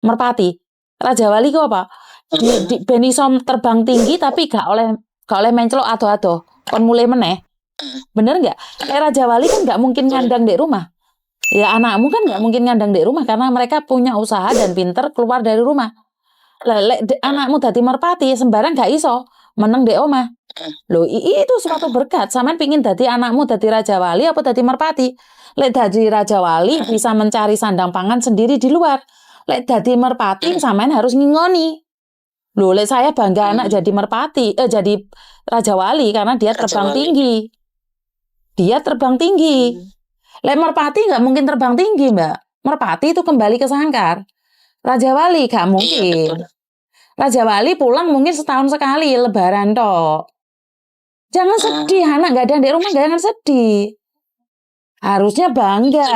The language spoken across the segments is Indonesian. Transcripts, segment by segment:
Merpati. Raja Wali ku apa? Di ben iso terbang tinggi tapi gak oleh menclok ado-ado. Kon mulai meneh. Bener nggak? Raja Wali kan nggak mungkin ngandang di rumah. Ya anakmu kan nggak mungkin ngandang di rumah karena mereka punya usaha dan pinter keluar dari rumah. Anakmu dadi merpati sembarang gak iso meneng di omah. Loh, itu suatu berkat. Sampean pingin dadi anakmu dadi Raja Wali apa dadi merpati? Lek dadi Raja Wali bisa mencari sandang pangan sendiri di luar. Lek dadi merpati sampean harus ngingoni. Loh, lek saya bangga anak jadi merpati, jadi Raja Wali karena dia terbang tinggi. Dia terbang tinggi. Lek merpati nggak mungkin terbang tinggi, Mbak. Merpati itu kembali ke sangkar. Raja Wali gak mungkin. Iya, Raja Wali pulang mungkin setahun sekali, lebaran toh. Jangan sedih, anak gak ada di rumah, jangan sedih. Harusnya bangga.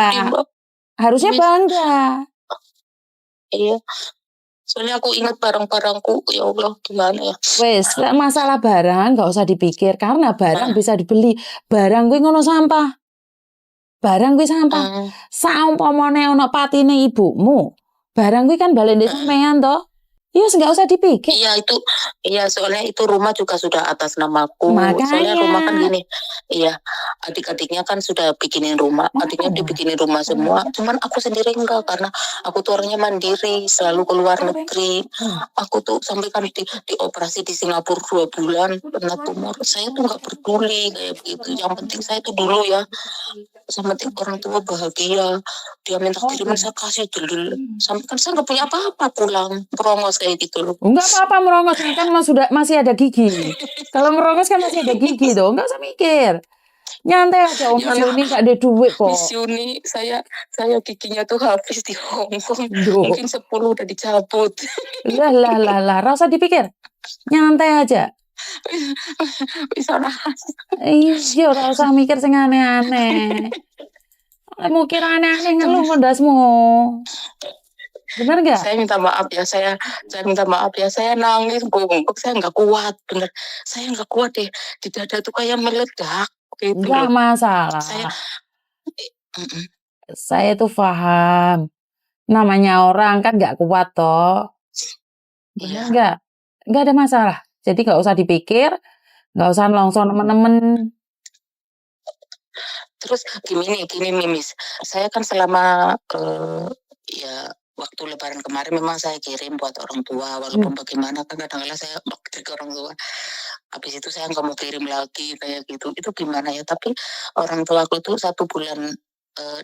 Harusnya bangga. Iya. Soalnya aku ingat barang-barangku, ya Allah gimana ya. Wes, masalah barang gak usah dipikir karena barang bisa dibeli. Barang gue ngono sampah. Barang gue sampah. Saumpamane ono patine ibumu. Barang gue kan balik di sampean toh. Iya, nggak usah dipikir. Iya, soalnya itu rumah juga sudah atas namaku. Makanya. Soalnya rumah kan gini, iya, adik-adiknya kan sudah bikinin rumah, adiknya dibikinin rumah semua. Cuman aku sendiri enggak karena aku tuh orangnya mandiri, selalu keluar negeri. Aku tuh sampai kan dioperasi di Singapura 2 bulan, pernah tumor. Saya tuh nggak peduli kayak begitu. Yang penting saya tuh dulu ya, sama penting orang tua bahagia. Dia minta kiriman saya kasih dulu. Sampai kan saya nggak punya apa-apa pulang merongos kayak gitu loh. Enggak apa-apa merongos kan masih ada gigi. Kalau merongos kan masih ada gigi tuh, enggak usah mikir. Nyantai aja Om Miss Yuni gak ada duit kok. Miss Yuni, saya giginya tuh habis di Hongkong. Mungkin 10 udah dicabut. Lah, rasa dipikir. Nyantai aja. Bisa nangis. Iya, ora usah mikir sing aneh-aneh. Mau kira aneh-aneh ngeluh mondasmu. Bener gak? Saya minta maaf ya, saya minta maaf ya, saya nangis bongkok, saya nggak kuat, bener. Saya nggak kuat deh, di dada tuh kayak meledak. Gitu nggak masalah. Saya tuh paham. Namanya orang kan nggak kuat toh. Bener nggak? Nggak ada masalah. Jadi nggak usah dipikir, nggak usah langsung temen-temen. Terus gini Mimis, saya kan selama ya waktu lebaran kemarin memang saya kirim buat orang tua, walaupun bagaimana kan kadang-kadang saya kirim ke orang tua. Habis itu saya nggak mau kirim lagi kayak gitu. Itu gimana ya? Tapi orang tua aku tuh 1 bulan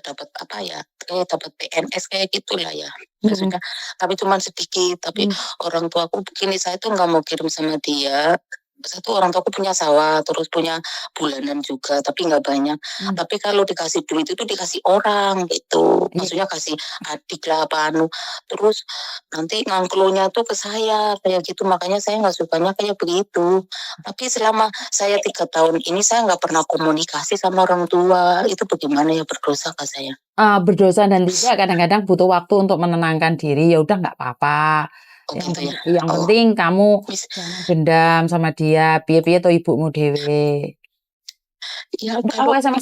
dapat apa ya? Dapat PNS kayak gitulah ya. Maksudnya, tapi cuma sedikit. Tapi orang tua aku begini, saya tuh nggak mau kirim sama dia. Satu, orang tua aku punya sawah, terus punya bulanan juga, tapi nggak banyak. Tapi kalau dikasih duit itu dikasih orang gitu, maksudnya kasih adik lah apa anu. Terus nanti ngangklonya tuh ke saya kayak gitu, makanya saya nggak sukanya kayak begitu. Tapi selama saya 3 tahun ini saya nggak pernah komunikasi sama orang tua, itu bagaimana ya, berdosa kah saya? Berdosa dan tidak, kadang-kadang butuh waktu untuk menenangkan diri. Ya udah nggak apa-apa. Yang penting kamu jangan dendam sama dia, piye-piye to ibumu dhewe. Ya kalau misalnya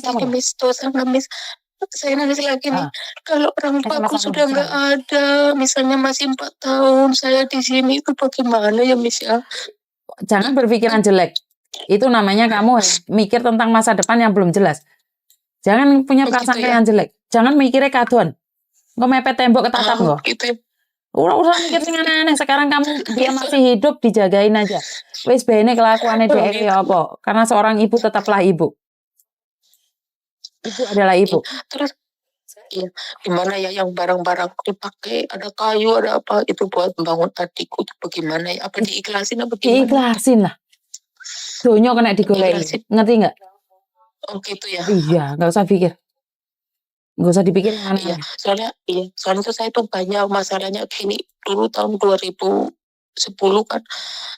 saya nangis lagi nih. Kalau orang tuaku sudah nggak ada, misalnya masih 4 tahun saya di sini, itu bagaimana ya Miss ya? Jangan berpikiran jelek. Itu namanya kamu mikir tentang masa depan yang belum jelas. Jangan punya prasangka yang jelek. Jangan mikirnya kaduan. Kok mepet tembok ketatap kok. Gitu. Udah mikir sing aneh-aneh. Sekarang kamu dia masih hidup, dijagain aja. Wis bene kelakuannya dhek ya apa? Karena seorang ibu tetaplah ibu. Ibu adalah ibu. Terus gimana ya yang barang-barang dipakai, ada kayu, ada apa, itu buat membangun adikku, itu bagaimana ya? Apa diikhlasin apa gimana? Diikhlasin lah. Donyo kena digoleki. Ngerti nggak? Oh gitu ya. Iya, nggak usah pikir. Nggak usah dipikir yang aneh. Soalnya tuh saya tuh banyak masalahnya gini. Dulu tahun 2010 kan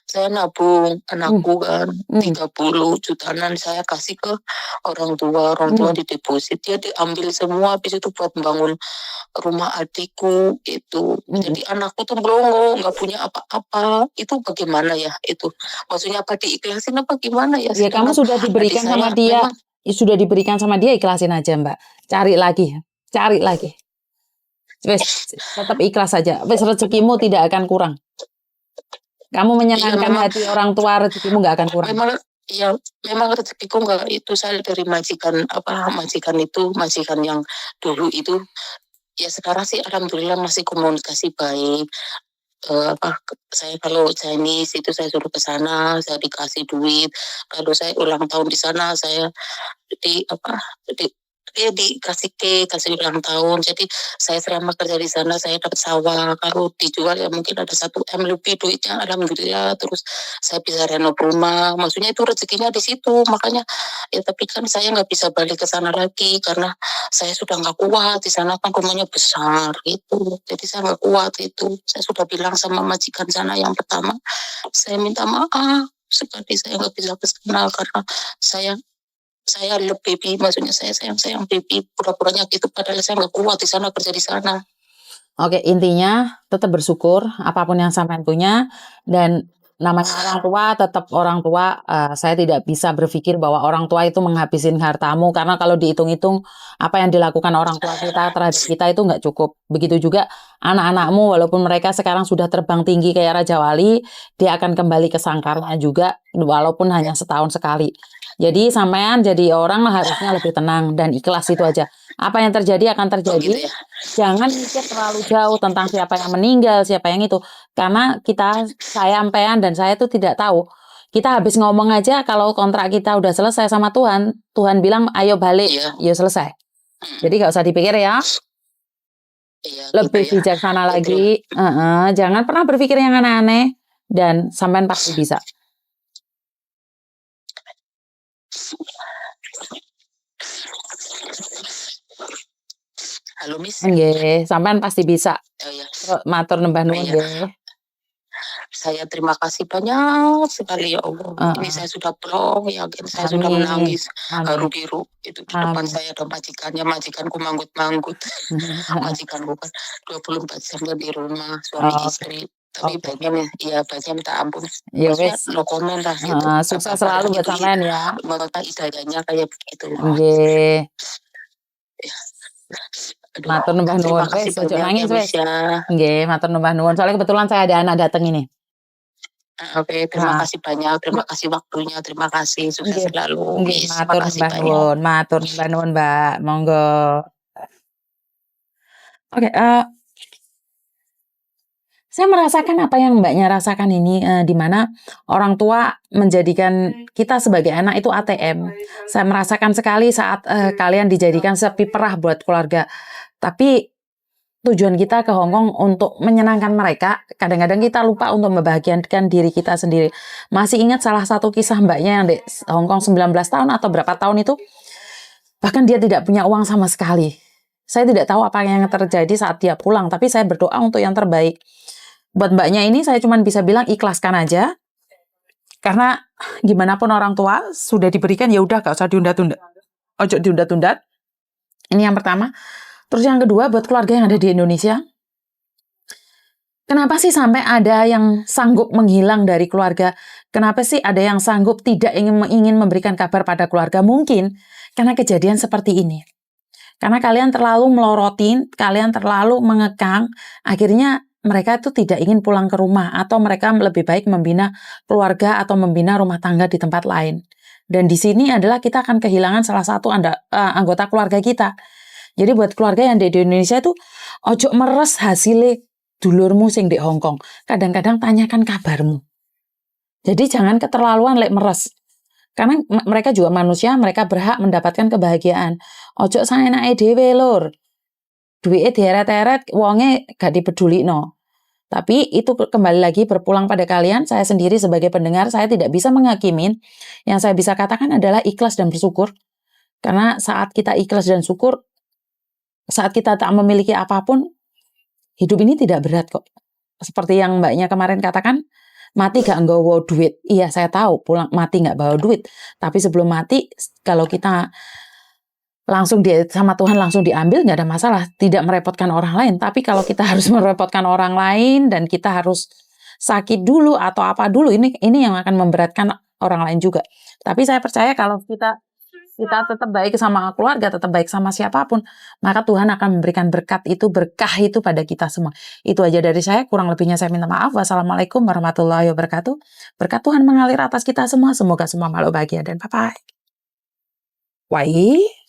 saya nabung anakku kan 30 jutaan saya kasih ke orang tua dideposit, dia diambil semua, habis itu buat membangun rumah adikku itu. Jadi anakku tuh melongo, nggak punya apa-apa. Itu bagaimana ya itu? Maksudnya apa diikhlasin apa gimana ya? Ya kamu sudah diberikan sama dia. Sudah diberikan sama dia, ikhlasin aja Mbak. Cari lagi. Wes, tetap ikhlas saja. Wes, rezekimu tidak akan kurang. Kamu menyenangkan memang. hati orang tua, rezekimu nggak akan kurang. Memang rezekiku nggak itu, saya dari majikan majikan yang dulu itu, ya sekarang sih alhamdulillah masih komunikasi baik. Saya kalau Chinese itu saya suruh ke sana, saya dikasih duit. Kalau saya ulang tahun di sana, saya dikasih cake, kasih ulang tahun. Jadi saya selama kerja di sana saya dapat sawah, kalau dijual ya mungkin ada 1 M lebih duitnya, alhamdulillah. Terus saya bisa renov rumah, maksudnya itu rezekinya di situ. Makanya ya, tapi kan saya nggak bisa balik ke sana lagi karena saya sudah nggak kuat di sana, kan rumahnya besar gitu. Jadi saya nggak kuat itu. Saya sudah bilang sama majikan sana yang pertama, saya minta maaf sekali saya nggak bisa ke sana karena saya love baby, maksudnya saya sayang baby, pura-puranya gitu, padahal saya nggak kuat di sana, kerja di sana. Oke, intinya tetap bersyukur apapun yang sampean punya, dan namanya orang tua tetap orang tua. Saya tidak bisa berpikir bahwa orang tua itu menghabisin hartamu, karena kalau dihitung-hitung apa yang dilakukan orang tua kita terhadap kita itu nggak cukup. Begitu juga anak-anakmu, walaupun mereka sekarang sudah terbang tinggi kayak Raja Wali, dia akan kembali ke sangkarnya juga walaupun hanya setahun sekali. Jadi sampean jadi orang harusnya lebih tenang dan ikhlas, itu aja. Apa yang terjadi akan Oh terjadi. gitu ya. Jangan mikir terlalu jauh tentang siapa yang meninggal, siapa yang itu. Karena saya sampean dan saya itu tidak tahu. Kita habis ngomong aja kalau kontrak kita udah selesai sama Tuhan, Tuhan bilang ayo balik, Iya. ya selesai. Jadi gak usah dipikir ya. Iya, Lebih gitu ya. bijaksana lagi. Jangan pernah berpikir yang aneh-aneh, dan sampean pasti bisa. Halo Miss. Nggih, sampean pasti bisa. Oh ya. Matur nembah nuwun Iya. nggih. Saya terima kasih banyak sekali ya Allah. Ini saya sudah plong, yakin saya sudah Amin. menangis Amin. haru biru. Itu di depan Amin. saya ada majikanku manggut-manggut. Majikanku kan 24 jam di rumah, suami istri. Tapi baiknya minta ampun. Ya Maksudnya wes. no comment lah gitu. Sukses selalu buat sampean ya. Menurut hidayahnya kayak begitu. Nggih. Aduh, Matur nuwun. terima kasih Wes, ojo banyak nangis ya, wes. Miss ya. Nggih, matur nuwun. Soalnya kebetulan saya ada anak datang ini. Oke, terima kasih banyak. Terima kasih waktunya. Terima kasih. Sukses Nggih. selalu, Nggih, Miss. matur Makasih nuwun. banyak. Matur nuwun, Mbak. Monggo. Oke, saya merasakan apa yang Mbaknya rasakan ini, di mana orang tua menjadikan kita sebagai anak itu ATM. Saya merasakan sekali saat kalian dijadikan sepi perah buat keluarga. Tapi tujuan kita ke Hong Kong untuk menyenangkan mereka, kadang-kadang kita lupa untuk membahagiakan diri kita sendiri. Masih ingat salah satu kisah Mbaknya yang di Hong Kong 19 tahun atau berapa tahun itu, bahkan dia tidak punya uang sama sekali. Saya tidak tahu apa yang terjadi saat dia pulang, tapi saya berdoa untuk yang terbaik. Buat Mbaknya ini saya cuma bisa bilang ikhlaskan aja, karena gimana pun orang tua sudah diberikan, ya udah gak usah diunda-tunda. Ojo diunda-tunda. Ini yang pertama. Terus yang kedua, buat keluarga yang ada di Indonesia, kenapa sih sampai ada yang sanggup menghilang dari keluarga? Kenapa sih ada yang sanggup tidak ingin memberikan kabar pada keluarga? Mungkin karena kejadian seperti ini. Karena kalian terlalu melorotin, kalian terlalu mengekang, akhirnya mereka itu tidak ingin pulang ke rumah, atau mereka lebih baik membina keluarga atau membina rumah tangga di tempat lain. Dan di sini adalah kita akan kehilangan salah satu anggota keluarga kita. Jadi buat keluarga yang di Indonesia itu, ojo meres hasilnya dulurmu sing di Hong Kong. Kadang-kadang tanyakan kabarmu. Jadi jangan keterlaluan lek meres. Karena mereka juga manusia, mereka berhak mendapatkan kebahagiaan. Ojo saenake dhewe lur. Duitnya diheret-heret, wonge gak dipeduli no. Tapi itu kembali lagi berpulang pada kalian. Saya sendiri sebagai pendengar, saya tidak bisa menghakimin. Yang saya bisa katakan adalah ikhlas dan bersyukur. Karena saat kita ikhlas dan syukur, saat kita tak memiliki apapun, hidup ini tidak berat kok. Seperti yang Mbaknya kemarin katakan, mati gak nggawa duit. Iya, saya tahu pulang mati gak bawa duit. Tapi sebelum mati, kalau kita langsung sama Tuhan langsung diambil, nggak ada masalah, tidak merepotkan orang lain. Tapi kalau kita harus merepotkan orang lain dan kita harus sakit dulu atau apa dulu, ini yang akan memberatkan orang lain juga. Tapi saya percaya kalau kita kita tetap baik sama keluarga, tetap baik sama siapapun, maka Tuhan akan memberikan berkat itu, berkah itu pada kita semua. Itu aja dari saya, kurang lebihnya saya minta maaf. Wassalamualaikum warahmatullahi wabarakatuh. Berkat Tuhan mengalir atas kita semua, semoga semua makhluk bahagia dan bye-bye. Wai.